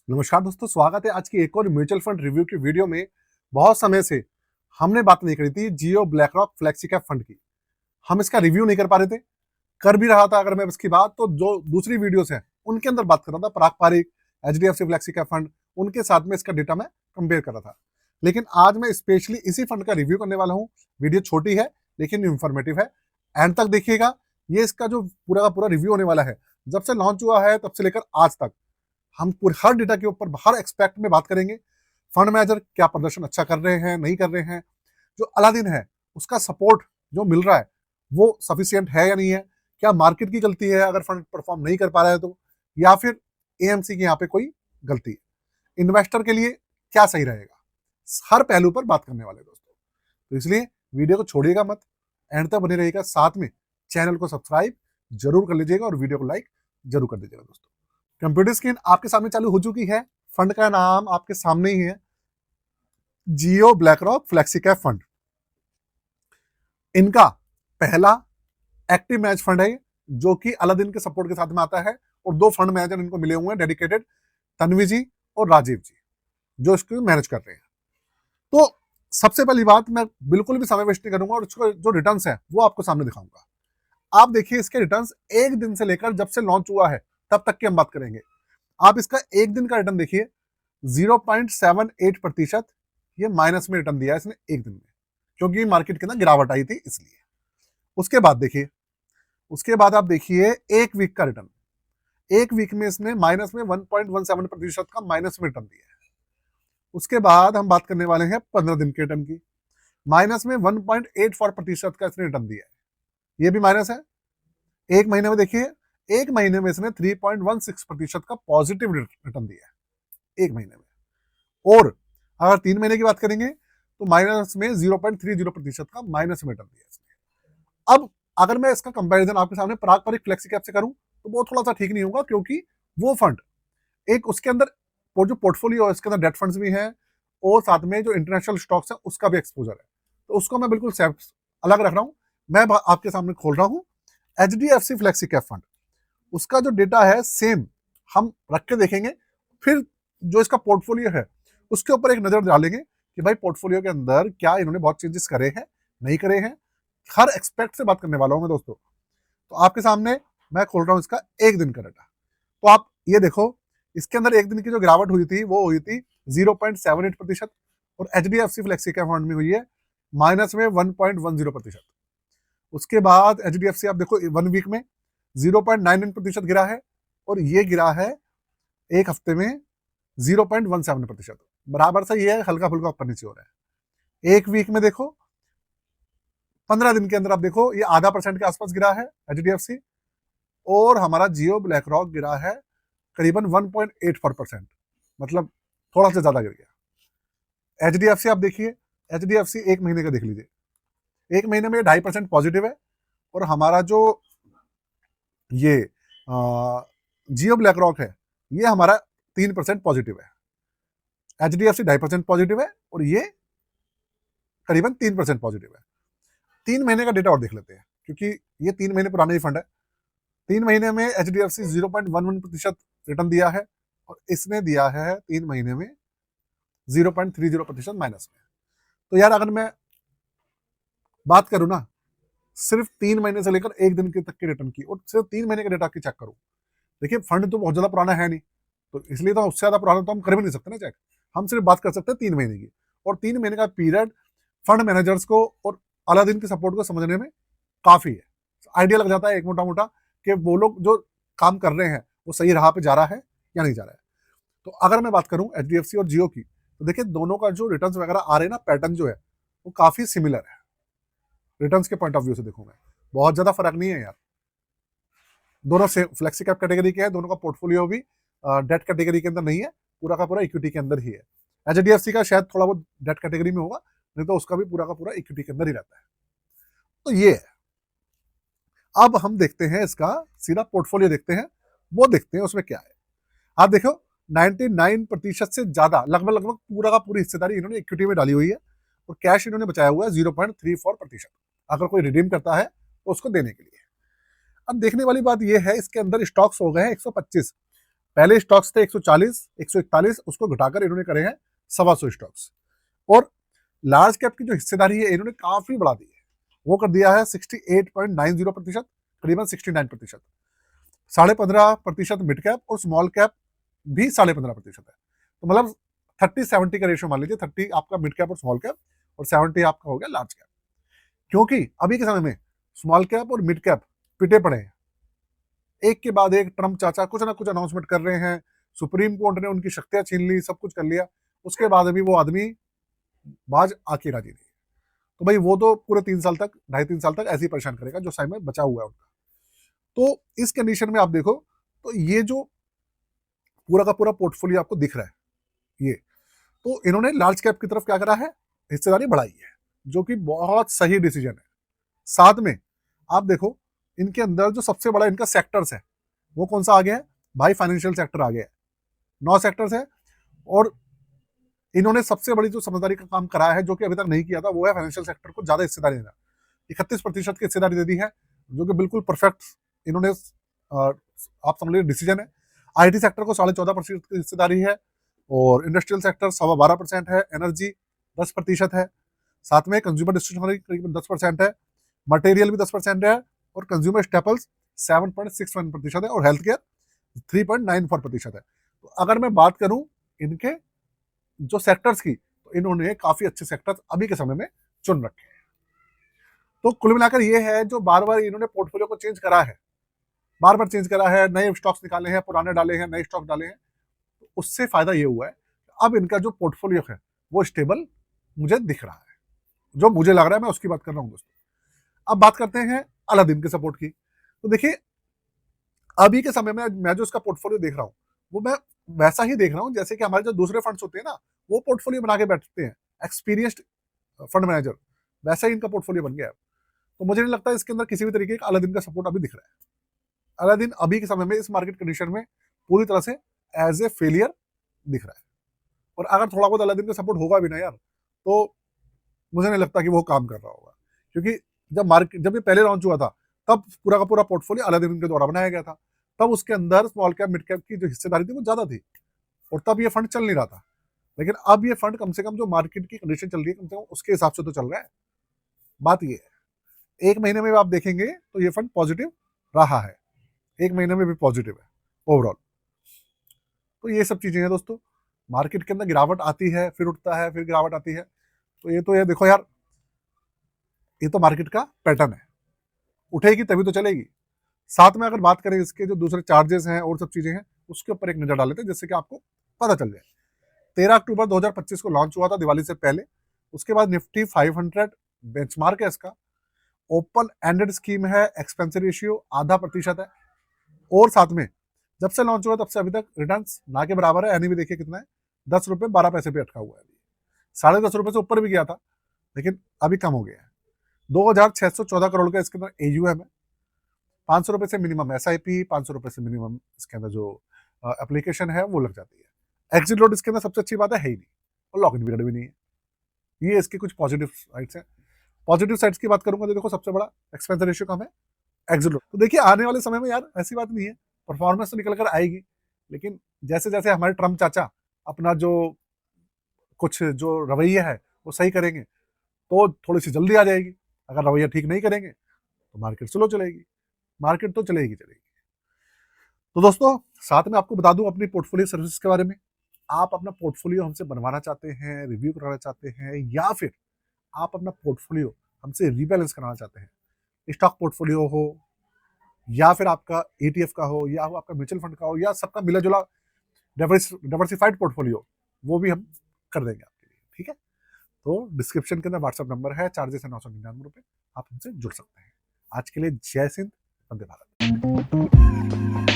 नमस्कार दोस्तों, स्वागत है आज की एक और म्यूचुअल फंड रिव्यू की वीडियो में। बहुत समय से हमने बात नहीं करी थी Jio BlackRock flexi cap fund की। हम इसका रिव्यू नहीं कर पा रहे थे। कर भी रहा था अगर मैं इसकी बात, तो जो दूसरी वीडियोस हैं उनके अंदर बात कर रहा था। Parag Parikh, HDFC flexi cap fund, उनके साथ में इसका डेटा मैं कंपेयर कर रहा था। लेकिन आज मैं स्पेशली इसी फंड का रिव्यू करने वाला हूँ। वीडियो छोटी है लेकिन इंफॉर्मेटिव है, एंड तक देखिएगा। ये इसका जो पूरा का पूरा रिव्यू होने वाला है, जब से लॉन्च हुआ है तब से लेकर आज तक हम पूरे हर डेटा के ऊपर हर एक्सपेक्ट में बात करेंगे। फंड मैनेजर क्या प्रदर्शन अच्छा कर रहे हैं, नहीं कर रहे हैं, जो अलादीन है उसका सपोर्ट जो मिल रहा है वो सफिशियंट है या नहीं है, क्या मार्केट की गलती है अगर फंड परफॉर्म नहीं कर पा रहा है तो, या फिर एएमसी की यहाँ पे कोई गलती है, इन्वेस्टर के लिए क्या सही रहेगा। हर पहलू पर बात करने वाले दोस्तों, तो इसलिए वीडियो को छोड़िएगा मत, एंड तक बने रहिएगा। साथ में चैनल को सब्सक्राइब जरूर कर लीजिएगा और वीडियो को लाइक जरूर कर दीजिएगा दोस्तों। कंप्यूटर स्क्रीन आपके सामने चालू हो चुकी है। फंड का नाम आपके सामने ही है, Jio BlackRock flexi cap fund. इनका पहला एक्टिव मैच फंड है जो कि अलादीन के सपोर्ट के साथ में आता है, और दो फंड मैनेजर इनको मिले हुए हैं डेडिकेटेड, तन्वी जी और राजीव जी, जो इसको मैनेज कर रहे हैं। तो सबसे पहली बात, मैं बिल्कुल भी समय वेस्ट नहीं करूंगा और इसको जो रिटर्न्स है वो आपको सामने दिखाऊंगा। आप देखिए इसके रिटर्न्स एक दिन से लेकर जब से लॉन्च हुआ है तब तक की हम बात करेंगे। आप इसका एक दिन का रिटर्न देखिए, 0.78% ये माइनस में रिटर्न दिया है इसने एक दिन में, क्योंकि मार्केट के अंदर गिरावट आई थी इसलिए। उसके बाद देखिए, उसके बाद आप देखिए एक वीक का रिटर्न। एक वीक में इसने माइनस में 1.17% का माइनस में रिटर्न दिया है। उसके बाद हम बात करने वाले हैं 15 दिन के रिटर्न की। माइनस में 1.84% का इसने रिटर्न दिया है, ये भी माइनस है। एक महीने में देखिए, एक महीने में इसने 3.16% का पॉजिटिव रिटर्न दिया है एक महीने में। और अगर 3 महीने की बात करेंगे तो माइनस में 0.30% का माइनस में रिटर्न दिया इसने। अब अगर मैं इसका कंपैरिजन आपके सामने पराग पारिक फ्लेक्सी कैप से करूं तो वो थोड़ा सा ठीक नहीं होगा, क्योंकि वो फंड एक उसके अंदर वो जो पोर्टफोलियो है उसके अंदर डेट फंड्स भी हैं, और साथ में जो इंटरनेशनल स्टॉक्स है उसका भी एक्सपोजर है, तो उसको मैं बिल्कुल अलग रख रहा हूं। मैं आपके सामने खोल रहा हूं एचडीएफसी फ्लेक्सी कैप फंड। उसका जो डेटा है सेम हम रख के देखेंगे, फिर जो इसका पोर्टफोलियो है उसके ऊपर एक नजर डालेंगे कि भाई पोर्टफोलियो के अंदर क्या इन्होंने बहुत चेंजेस करे हैं, नहीं करे हैं। हर एक्सपेक्ट से बात करने वाला हूं मैं दोस्तों। तो आपके सामने मैं खोल रहा हूं इसका एक दिन का डाटा। तो आप ये देखो, इसके अंदर एक दिन की जो गिरावट हुई थी वो हुई थी 0.78%, और एचडीएफसी फ्लेक्सी कैप फंड में हुई है माइनस में 1.10%। उसके बाद एचडीएफसी आप देखो 1 वीक में 0.99% गिरा है, और ये गिरा है एक हफ्ते में 0.17%। बराबर से ये हल्का फुल्का ऊपर नीचे हो रहा है। एक वीक में देखो, 15 दिन के अंदर आप देखो ये आधा परसेंट के आसपास गिरा है एचडीएफसी, और हमारा जियो ब्लैक रॉक गिरा है करीबन 1.84%, मतलब थोड़ा सा ज्यादा गिर गया। एचडीएफसी आप देखिए, एचडीएफसी एक महीने का देख लीजिए, एक महीने में 2.5% पॉजिटिव है, और हमारा जो ये जियो ब्लैक रॉक है ये हमारा 3% पॉजिटिव है। एचडीएफसी 2.5% पॉजिटिव है, और ये करीबन 3% पॉजिटिव है। 3 महीने का डेटा और देख लेते हैं, क्योंकि ये 3 महीने पुराना ही फंड है। 3 महीने में एचडीएफसी 0.11% रिटर्न दिया है, और इसने दिया है 3 महीने में 0.30% माइनस में। तो यार अगर मैं बात करूं ना सिर्फ 3 महीने से लेकर एक दिन के तक के रिटर्न की, और सिर्फ 3 महीने का डेटा की चेक करूं, देखिए फंड तो बहुत ज्यादा पुराना है नहीं, तो इसलिए तो उससे ज्यादा पुराना तो हम कर भी नहीं सकते ना चेक। हम सिर्फ बात कर सकते हैं 3 महीने की, और 3 महीने का पीरियड फंड मैनेजर्स को और अलादीन के सपोर्ट को समझने में काफी है। आइडिया लग जाता है एक मोटा मोटा कि वो लोग जो काम कर रहे हैं वो सही राह पे जा रहा है या नहीं जा रहा है। तो अगर मैं बात करूं एचडीएफसी और जियो की, तो देखिए दोनों का जो रिटर्न्स वगैरह आ रहे हैं ना, पैटर्न जो है वो काफी सिमिलर है। रिटर्न्स के पॉइंट ऑफ व्यू से देखूं मैं, बहुत ज्यादा फर्क नहीं है यार। दोनों से फ्लेक्सी कैप कैटेगरी के हैं, दोनों का पोर्टफोलियो भी डेट कैटेगरी के अंदर नहीं है, पूरा का पूरा इक्विटी के अंदर ही है। एचडीएफसी का शायद थोड़ा बहुत डेट कैटेगरी में होगा, नहीं तो उसका भी पूरा का पूरा इक्विटी के अंदर ही रहता है। तो ये है। अब हम देखते हैं इसका सीधा पोर्टफोलियो देखते हैं, वो देखते हैं उसमें क्या है। आप देखो 99% से ज्यादा लगभग लगभग पूरा का पूरी हिस्सेदारी इन्होंने इक्विटी में डाली हुई है, और कैश इन्होंने बचाया हुआ है 0.34%, अगर कोई रिडीम करता है तो उसको देने के लिए। अब देखने वाली बात यह है, इसके अंदर स्टॉक्स हो गए हैं 125। पहले स्टॉक्स थे 140, 141, उसको घटाकर इन्होंने करे हैं 125 स्टॉक्स। और लार्ज कैप की जो हिस्सेदारी है इन्होंने काफी बढ़ा दी है, वो कर दिया है 68.90%, करीबन 69%। 15.5% मिड कैप और स्मॉल कैप भी 15.5% है। तो मतलब 30-70 का रेशियो मान लीजिए, 30 आपका मिड कैप और स्मॉल कैप और 70 आपका हो गया लार्ज कैप। क्योंकि अभी के समय में स्मॉल कैप और मिड कैप पिटे पड़े हैं, एक के बाद एक ट्रम्प चाचा कुछ ना कुछ अनाउंसमेंट कर रहे हैं, सुप्रीम कोर्ट ने उनकी शक्तियां छीन ली, सब कुछ कर लिया, उसके बाद अभी वो आदमी बाज आके राजी नहीं। तो भाई वो तो पूरे 3 साल तक, 2.5-3 साल तक ऐसे ही परेशान करेगा जो समय बचा हुआ है उनका। तो इस कंडीशन में आप देखो तो ये जो पूरा का पूरा पोर्टफोलियो आपको दिख रहा है ये, तो इन्होंने लार्ज कैप की तरफ क्या करा है, हिस्सेदारी बढ़ाई है, जो कि बहुत सही डिसीजन है। साथ में आप देखो इनके अंदर जो सबसे बड़ा इनका सेक्टर्स है वो कौन सा आ गया है भाई, फाइनेंशियल सेक्टर आ गया है। 9 सेक्टर्स है और इन्होंने सबसे बड़ी जो समझदारी का काम करा है जो कि अभी तक नहीं किया था, वो है फाइनेंशियल सेक्टर को ज्यादा हिस्सेदारी देना। 31% की हिस्सेदारी दे दी है, जो कि बिल्कुल परफेक्ट इन्होंने आप समझ लीजिए डिसीजन है। आईटी सेक्टर को 14.5% की हिस्सेदारी है और इंडस्ट्रियल सेक्टर 12.25% है, एनर्जी 10% है, साथ में कंज्यूमर डिस्क्रिशनरी करीबन 10% है, मटेरियल भी 10% है और कंज्यूमर स्टेपल्स 7.61% है और हेल्थ केयर 3.94% है। तो अगर मैं बात करूं इनके जो सेक्टर्स की, तो इन्होंने काफी अच्छे सेक्टर्स अभी के समय में चुन रखे हैं। तो कुल मिलाकर ये है जो बार बार इन्होंने पोर्टफोलियो को चेंज करा है, बार बार चेंज करा है, नए स्टॉक्स निकाले हैं, पुराने डाले हैं, नए स्टॉक डाले हैं, तो उससे फायदा ये हुआ है अब इनका जो पोर्टफोलियो है वो स्टेबल मुझे दिख रहा है, जो मुझे लग रहा है, मैं उसकी बात कर रहा हूँ दोस्तों। अब बात करते हैं अलादीन के सपोर्ट की। तो देखिए अभी के समय में मैं जो इसका पोर्टफोलियो देख रहा हूँ वो मैं वैसा ही देख रहा हूँ जैसे कि हमारे जो दूसरे फंड्स होते हैं ना, वो पोर्टफोलियो बना के बैठते हैं एक्सपीरियंस्ड फंड मैनेजर, वैसा ही इनका पोर्टफोलियो बन गया है। तो मुझे नहीं लगता इसके अंदर किसी भी तरीके का अलादीन का सपोर्ट अभी दिख रहा है। अलादीन अभी के समय में इस मार्केट कंडीशन में पूरी तरह से एज ए फेलियर दिख रहा है। और अगर थोड़ा बहुत अलादीन का सपोर्ट होगा भी ना यार, तो मुझे नहीं लगता कि वो काम कर रहा होगा, क्योंकि जब ये पहले लॉन्च हुआ था तब पूरा का पूरा पोर्टफोलियो अलादीन के द्वारा बनाया गया था, तब उसके अंदर स्मॉल कैप मिड कैप की जो हिस्सेदारी थी वो ज्यादा थी और तब ये फंड चल नहीं रहा था। लेकिन अब ये फंड कम से कम जो मार्केट की कंडीशन चल रही है कम से कम उसके हिसाब से तो चल रहा है। बात ये है 1 महीने में आप देखेंगे तो ये फंड पॉजिटिव रहा है, 1 महीने में भी पॉजिटिव है ओवरऑल। तो ये सब चीजें हैं दोस्तों, मार्केट के अंदर गिरावट आती है फिर उठता है, फिर गिरावट आती है, तो ये देखो यार, ये तो मार्केट का पैटर्न है, उठेगी तभी तो चलेगी। साथ में अगर बात करें इसके जो दूसरे चार्जेस हैं और सब चीजें हैं उसके ऊपर एक नजर डाल लेते हैं जिससे कि आपको पता चल जाए। 13 अक्टूबर 2025 को लॉन्च हुआ था दिवाली से पहले। उसके बाद निफ्टी 500 बेंचमार्क है इसका, ओपन एंडेड स्कीम है, एक्सपेंस रेशियो 0.5% है और साथ में जब से लॉन्च हुआ तब से अभी तक रिटर्न ना के बराबर है। यानी भी देखिए कितना है, 10 रुपए 12 पैसे पे अटका हुआ है। 10.5 रुपए से ऊपर भी गया था लेकिन अभी कम हो गया है। 2614 करोड़ का इसके अंदर एयूएम है। 500 रुपए से मिनिमम एसआईपी, 500 रुपए से मिनिमम इसके अंदर जो एप्लीकेशन है वो लग जाती है। एग्जिट लोड इसके अंदर सबसे अच्छी बात है ही नहीं और लॉग इन पीरियड भी नहीं है। ये इसके कुछ पॉजिटिव साइड्स हैं। पॉजिटिव साइड्स की बात करूंगा तो देखो सबसे बड़ा एक्सपेंस रेशियो कम है, एग्जिट लोड। तो देखिए आने वाले समय में यार ऐसी बात नहीं है, परफॉर्मेंस तो निकल कर आएगी, लेकिन जैसे जैसे हमारे ट्रम्प चाचा अपना जो कुछ जो रवैया है वो सही करेंगे तो थोड़ी सी जल्दी आ जाएगी। अगर रवैया ठीक नहीं करेंगे तो मार्केट स्लो चलेगी, मार्केट तो चलेगी चलेगी। तो दोस्तों साथ में आपको बता दूं अपनी पोर्टफोलियो सर्विस के बारे में। आप अपना पोर्टफोलियो हमसे बनवाना चाहते हैं, रिव्यू कराना चाहते हैं, या फिर आप अपना पोर्टफोलियो हमसे रीबैलेंस कराना चाहते हैं, स्टॉक पोर्टफोलियो हो या फिर आपका ETF का हो या आपका म्यूचुअल फंड का हो या सबका मिला जुला डाइवर्सिफाइड पोर्टफोलियो, वो भी हम कर देंगे आपके लिए, ठीक है। तो डिस्क्रिप्शन के अंदर व्हाट्सएप नंबर है, चार्जेस है 999 रुपए, आप हमसे जुड़ सकते हैं। आज के लिए जय सिंध, वंदे भारत।